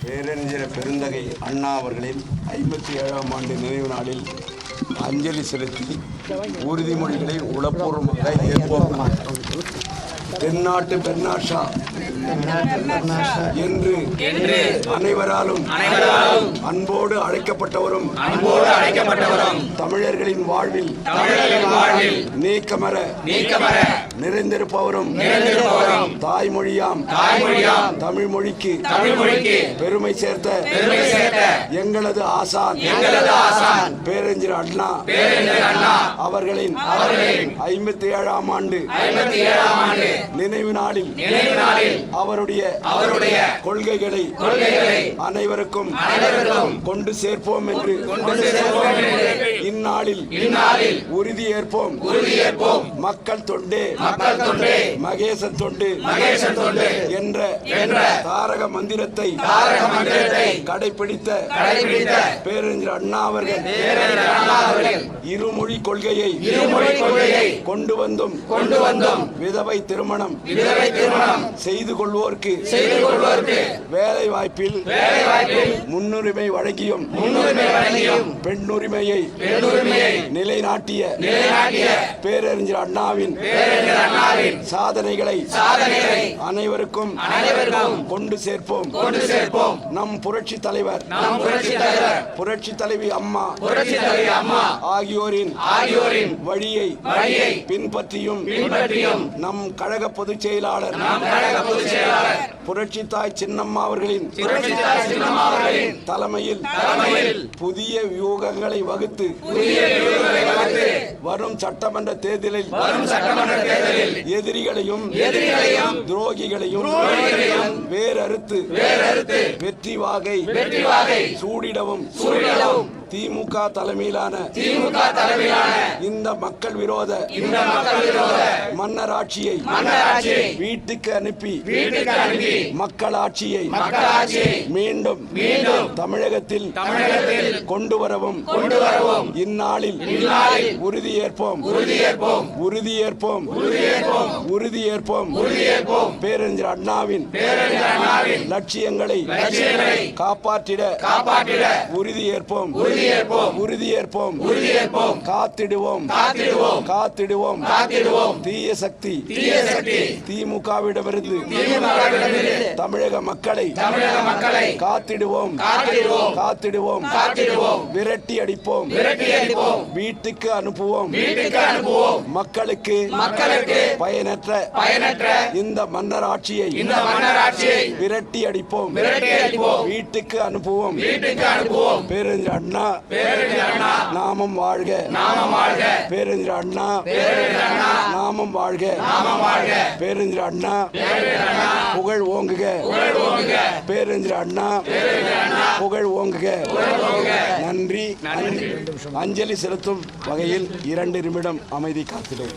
பேரறிஞர் பெருந்தகை அண்ணா அவர்களின் 57ஆம் ஆண்டு நினைவு நாளில் அஞ்சலி செலுத்தி உறுதிமொழிகளை உளப்பூர்வமாக ஏற்போம். தென்னாட்டு பெர்னாஷா என்று அனைவராலும் அன்போடு அழைக்கப்பட்டவரும் தமிழர்களின் வாழ்வில் நீக்கமர நிறைந்திருப்பவரும் தாய்மொழியாம் தமிழ் மொழிக்கு பெருமை சேர்த்த எங்களது ஆசான் பேரறிஞர் அண்ணா அவர்களின் 57ஆம் ஆண்டு நினைவு நாளில் அவருடைய கொள்கைகளை அனைவருக்கும் கொண்டு சேர்ப்போம் என்று இந்நாளில் உறுதி ஏற்போம். மக்கள் தொண்டே மகேசன் தொண்டு என்ற தாரக மந்திரத்தை கடைபிடித்த பேரறிஞர் அண்ணா அவர்கள் இருமொழி கொள்கையை கொண்டு வந்தும் விதவை திருமணம் செய்து கொள்வோருக்கு வேலை வாய்ப்பில் முன்னுரிமை வழங்கியும் பெண்ணுரிமையை நிலைநாட்டிய பேரறிஞர் அண்ணாவின் சாதனைகளை அனைவருக்கும் கொண்டு சேர்ப்போம். நம் புரட்சி தலைவர் புரட்சி தலைவி அம்மா ஆகியோரின் வழியை பின்பற்றியும் நம் கழக பொதுச் செயலாளர் புரட்சி தாய் சின்னம்மா அவர்களின் தலைமையில் புதிய வியூகங்களை வகுத்து வரும் சட்டமன்ற தேர்தலில் எதிரிகளையும் துரோகிகளையும் வேறறுத்து வெற்றி வாகை சூடிடவும் திமுக தலைமையிலான இந்த மக்கள் விரோத மன்னராட்சியை வீட்டுக்கு அனுப்பி மக்களாட்சியை மீண்டும் தமிழகத்தில் கொண்டு வரவும் இந்நாளில் உறுதியேற்போம். பேரறிஞர் அண்ணாவின் லட்சியங்களை காப்பாற்றிட உறுதியேற்போம். காத்திடுவோம். தீய சக்தி திமுகவிடமிருந்து தமிழக மக்களை காத்திடுவோம். விரட்டி அடிப்போம். வீட்டுக்கு அனுப்புவோம். மக்களுக்கு பயனற்ற இந்த மன்னராட்சியை விரட்டி அடிப்போம். வீட்டுக்கு அனுப்புவோம். பேரறிஞர் அண்ணா நாமம் வாழ்க. பேரறிஞர் அண்ணா நாமம் வாழ்க. பேரறிஞர் அண்ணா புகழ் ஓங்குக. பேரறிஞர் அண்ணா புகழ் ஓங்குக. நன்றி. அஞ்சலி செலுத்தும் வகையில் 2 நிமிடம் அமைதி காத்திடும்.